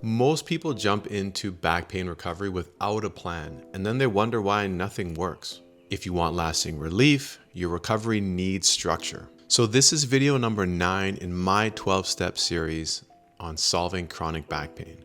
Most people jump into back pain recovery without a plan, and then they wonder why nothing works. If you want lasting relief, your recovery needs structure. So this is video number 9 in my 12-step series on solving chronic back pain.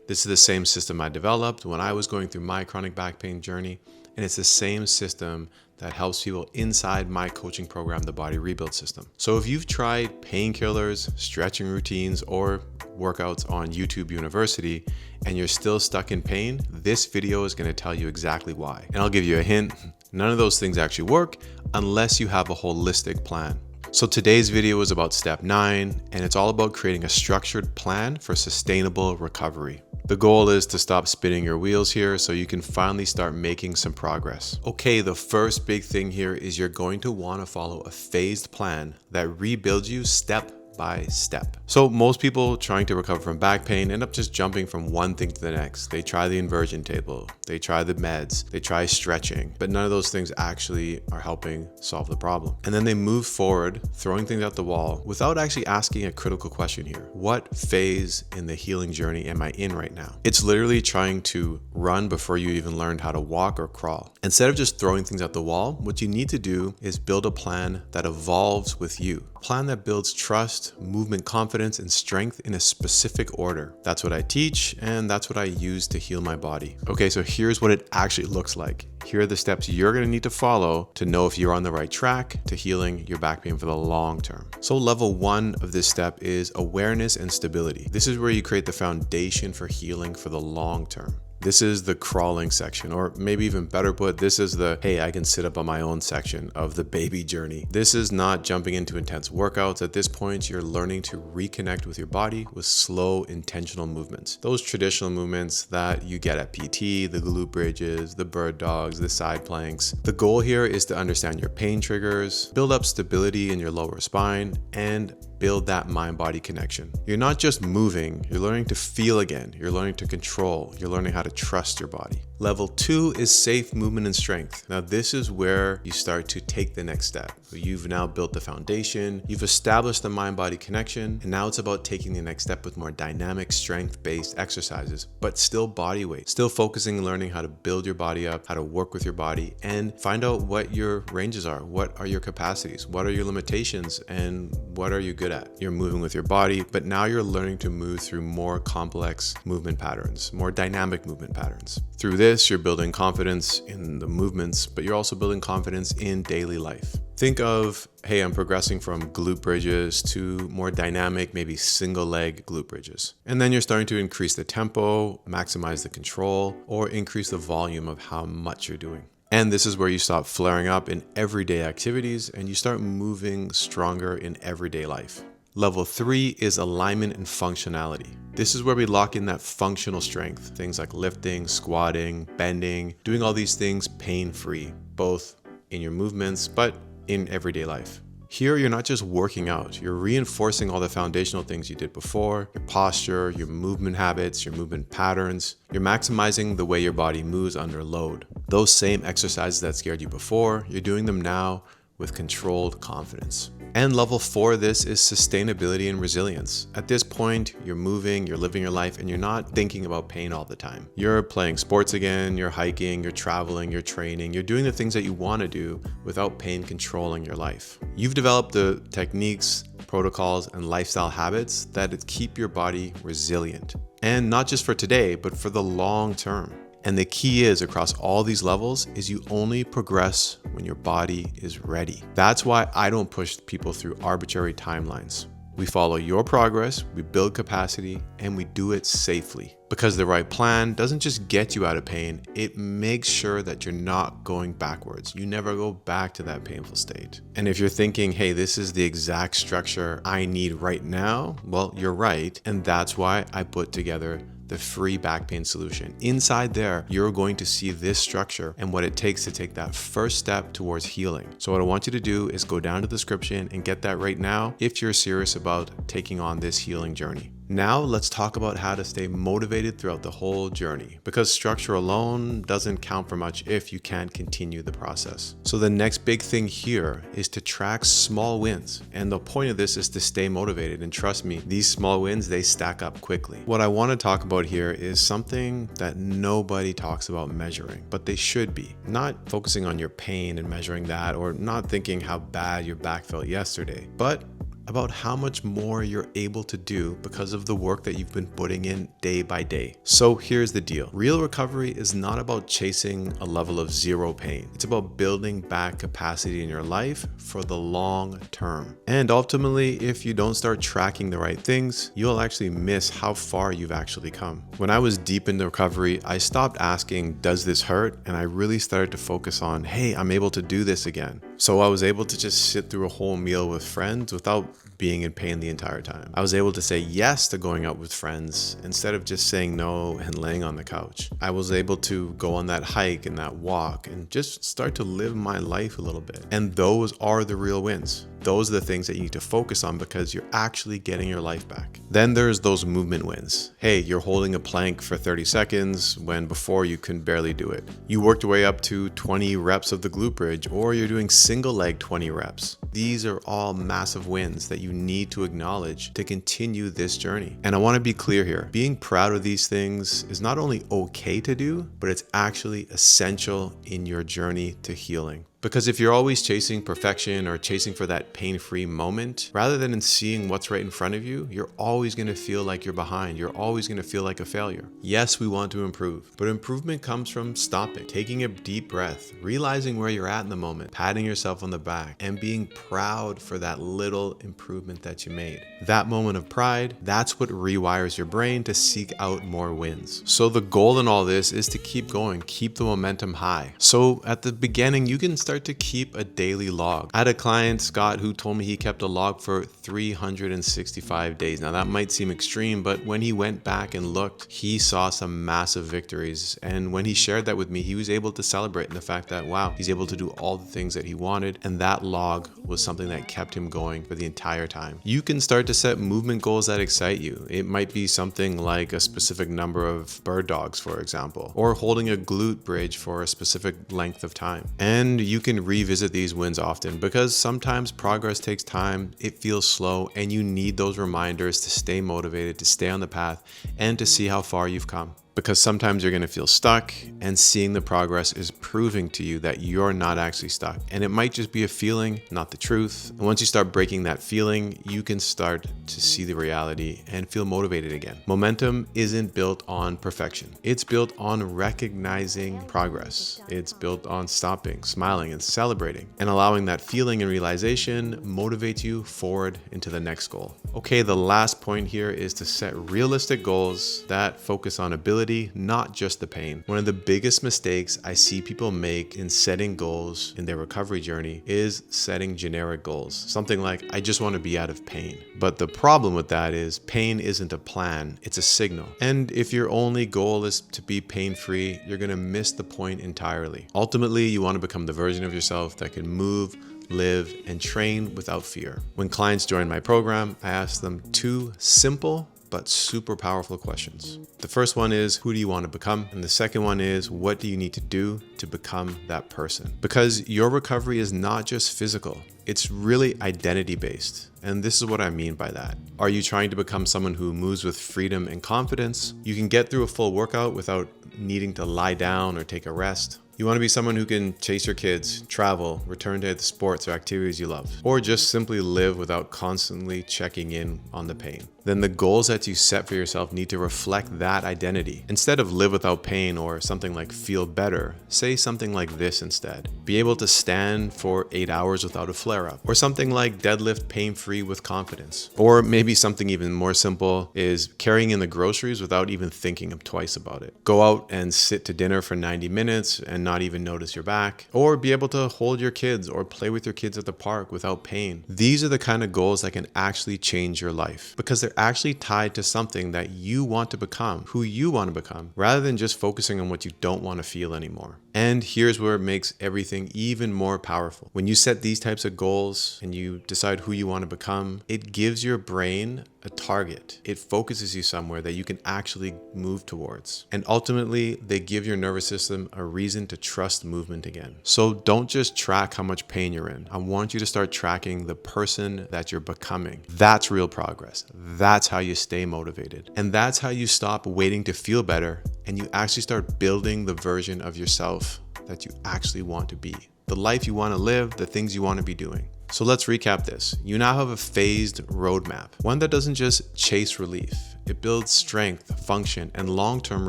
This is the same system I developed when I was going through my chronic back pain journey, and it's the same system that helps people inside my coaching program, the Body Rebuild System. So if you've tried painkillers, stretching routines, or workouts on YouTube University, and you're still stuck in pain, this video is going to tell you exactly why. And I'll give you a hint, none of those things actually work unless you have a holistic plan. So today's video is about step 9, and it's all about creating a structured plan for sustainable recovery. The goal is to stop spinning your wheels here so you can finally start making some progress. Okay, the first big thing here is you're going to want to follow a phased plan that rebuilds you step by step. So most people trying to recover from back pain end up just jumping from one thing to the next. They try the inversion table, they try the meds, they try stretching, but none of those things actually are helping solve the problem. And then they move forward, throwing things out the wall without actually asking a critical question here. What phase in the healing journey am I in right now? It's literally trying to run before you even learned how to walk or crawl. Instead of just throwing things at the wall, what you need to do is build a plan that evolves with you. A plan that builds trust, movement confidence, and strength in a specific order. That's what I teach, and that's what I use to heal my body. Okay, so here's what it actually looks like. Here are the steps you're going to need to follow to know if you're on the right track to healing your back pain for the long term. So level 1 of this step is awareness and stability. This is where you create the foundation for healing for the long term. This is the crawling section, or maybe even better put, this is the, hey, I can sit up on my own section of the baby journey. This is not jumping into intense workouts. At this point, you're learning to reconnect with your body with slow, intentional movements. Those traditional movements that you get at PT, the glute bridges, the bird dogs, the side planks. The goal here is to understand your pain triggers, build up stability in your lower spine, and build that mind-body connection. You're not just moving, you're learning to feel again, you're learning to control, you're learning how to trust your body. Level 2 is safe movement and strength. Now this is where you start to take the next step. So you've now built the foundation, you've established the mind-body connection, and now it's about taking the next step with more dynamic strength-based exercises, but still body weight, still focusing and learning how to build your body up, how to work with your body, and find out what your ranges are, what are your capacities, what are your limitations, and what are you good at. You're moving with your body, but now you're learning to move through more complex movement patterns, more dynamic movement patterns. Through this, you're building confidence in the movements, but you're also building confidence in daily life. Think of, hey, I'm progressing from glute bridges to more dynamic, maybe single leg glute bridges. And then you're starting to increase the tempo, maximize the control, or increase the volume of how much you're doing. And this is where you stop flaring up in everyday activities and you start moving stronger in everyday life. Level 3 is alignment and functionality. This is where we lock in that functional strength, things like lifting, squatting, bending, doing all these things pain-free, both in your movements, but in everyday life. Here, you're not just working out, you're reinforcing all the foundational things you did before, your posture, your movement habits, your movement patterns. You're maximizing the way your body moves under load. Those same exercises that scared you before, you're doing them now with controlled confidence. And level 4 of this is sustainability and resilience. At this point, you're moving, you're living your life, and you're not thinking about pain all the time. You're playing sports again, you're hiking, you're traveling, you're training, you're doing the things that you want to do without pain controlling your life. You've developed the techniques, protocols, and lifestyle habits that keep your body resilient. And not just for today, but for the long term. And the key is across all these levels is you only progress when your body is ready. That's why I don't push people through arbitrary timelines. We follow your progress, we build capacity, and we do it safely. Because the right plan doesn't just get you out of pain, it makes sure that you're not going backwards. You never go back to that painful state. And if you're thinking, hey, this is the exact structure I need right now, well, you're right. And that's why I put together the free back pain solution. Inside there, you're going to see this structure and what it takes to take that first step towards healing. So what I want you to do is go down to the description and get that right now if you're serious about taking on this healing journey. Now let's talk about how to stay motivated throughout the whole journey, because structure alone doesn't count for much if you can't continue the process. So the next big thing here is to track small wins. And the point of this is to stay motivated. And trust me, these small wins, they stack up quickly. What I want to talk about here is something that nobody talks about measuring, but they should be. Not focusing on your pain and measuring that, or not thinking how bad your back felt yesterday, but about how much more you're able to do because of the work that you've been putting in day by day. So here's the deal. Real recovery is not about chasing a level of zero pain. It's about building back capacity in your life for the long term. And ultimately, if you don't start tracking the right things, you'll actually miss how far you've actually come. When I was deep into recovery, I stopped asking, does this hurt? And I really started to focus on, hey, I'm able to do this again. So I was able to just sit through a whole meal with friends without being in pain the entire time. I was able to say yes to going out with friends instead of just saying no and laying on the couch. I was able to go on that hike and that walk and just start to live my life a little bit. And those are the real wins. Those are the things that you need to focus on because you're actually getting your life back. Then there's those movement wins. Hey, you're holding a plank for 30 seconds when before you couldn't barely do it. You worked your way up to 20 reps of the glute bridge, or you're doing single leg 20 reps. These are all massive wins that you need to acknowledge to continue this journey. And I want to be clear here. Being proud of these things is not only okay to do, but it's actually essential in your journey to healing. Because if you're always chasing perfection or chasing for that pain-free moment, rather than in seeing what's right in front of you, you're always going to feel like you're behind. You're always going to feel like a failure. Yes, we want to improve, but improvement comes from stopping, taking a deep breath, realizing where you're at in the moment, patting yourself on the back, and being proud for that little improvement that you made. That moment of pride, that's what rewires your brain to seek out more wins. So the goal in all this is to keep going, keep the momentum high. So at the beginning, you can start to keep a daily log. I had a client, Scott, who told me he kept a log for 365 days. Now that might seem extreme, but when he went back and looked, he saw some massive victories. And when he shared that with me, he was able to celebrate in the fact that, wow, he's able to do all the things that he wanted. And that log was something that kept him going for the entire time. You can start to set movement goals that excite you. It might be something like a specific number of bird dogs, for example, or holding a glute bridge for a specific length of time. And you can revisit these wins often because sometimes progress takes time, it feels slow, and you need those reminders to stay motivated, to stay on the path, and to see how far you've come. Because sometimes you're going to feel stuck, and seeing the progress is proving to you that you're not actually stuck. And it might just be a feeling, not the truth. And once you start breaking that feeling, you can start to see the reality and feel motivated again. Momentum isn't built on perfection. It's built on recognizing progress. It's built on stopping, smiling, and celebrating, and allowing that feeling and realization motivate you forward into the next goal. Okay, the last point here is to set realistic goals that focus on ability, not just the pain. One of the biggest mistakes I see people make in setting goals in their recovery journey is setting generic goals. Something like, I just want to be out of pain. But the problem with that is pain isn't a plan, it's a signal. And if your only goal is to be pain-free, you're going to miss the point entirely. Ultimately, you want to become the version of yourself that can move, live, and train without fear. When clients join my program, I ask them two simple but super powerful questions. The first one is, who do you want to become? And the second one is, what do you need to do to become that person? Because your recovery is not just physical, it's really identity based. And this is what I mean by that. Are you trying to become someone who moves with freedom and confidence? You can get through a full workout without needing to lie down or take a rest. You want to be someone who can chase your kids, travel, return to the sports or activities you love, or just simply live without constantly checking in on the pain. Then the goals that you set for yourself need to reflect that identity. Instead of live without pain or something like feel better, say something like this instead. Be able to stand for 8 hours without a flare-up, or something like deadlift pain-free with confidence. Or maybe something even more simple is carrying in the groceries without even thinking twice about it. Go out and sit to dinner for 90 minutes and not even notice your back, or be able to hold your kids or play with your kids at the park without pain. These are the kind of goals that can actually change your life because they're actually tied to something that you want to become, who you want to become, rather than just focusing on what you don't want to feel anymore. And here's where it makes everything even more powerful. When you set these types of goals and you decide who you want to become, it gives your brain a target. It focuses you somewhere that you can actually move towards. And ultimately, they give your nervous system a reason to trust movement again. So don't just track how much pain you're in. I want you to start tracking the person that you're becoming. That's real progress. That's how you stay motivated. And that's how you stop waiting to feel better and you actually start building the version of yourself that you actually want to be. The life you want to live, the things you want to be doing. So let's recap this. You now have a phased roadmap, one that doesn't just chase relief. It builds strength, function, and long-term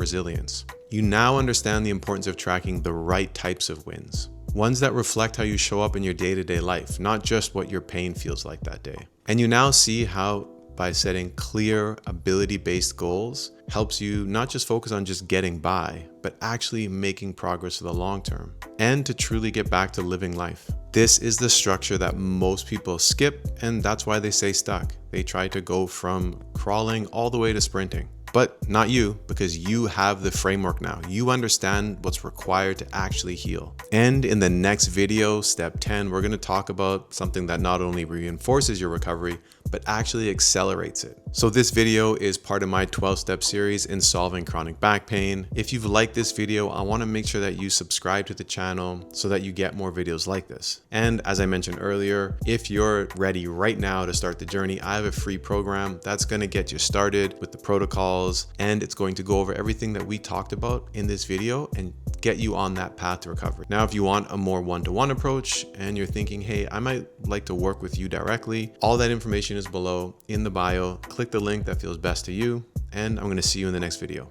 resilience. You now understand the importance of tracking the right types of wins, ones that reflect how you show up in your day-to-day life, not just what your pain feels like that day. And you now see how by setting clear ability-based goals helps you not just focus on just getting by, but actually making progress for the long term and to truly get back to living life. This is the structure that most people skip, and that's why they stay stuck. They try to go from crawling all the way to sprinting. But not you, because you have the framework now. You understand what's required to actually heal. And in the next video, step 10, we're going to talk about something that not only reinforces your recovery, but actually accelerates it. So this video is part of my 12-step series in solving chronic back pain. If you've liked this video, I want to make sure that you subscribe to the channel so that you get more videos like this. And as I mentioned earlier, if you're ready right now to start the journey, I have a free program that's going to get you started with the protocols, and it's going to go over everything that we talked about in this video and get you on that path to recovery. Now, if you want a more one-to-one approach and you're thinking, hey, I might like to work with you directly, all that information is below in the bio. Click the link that feels best to you, and I'm going to see you in the next video.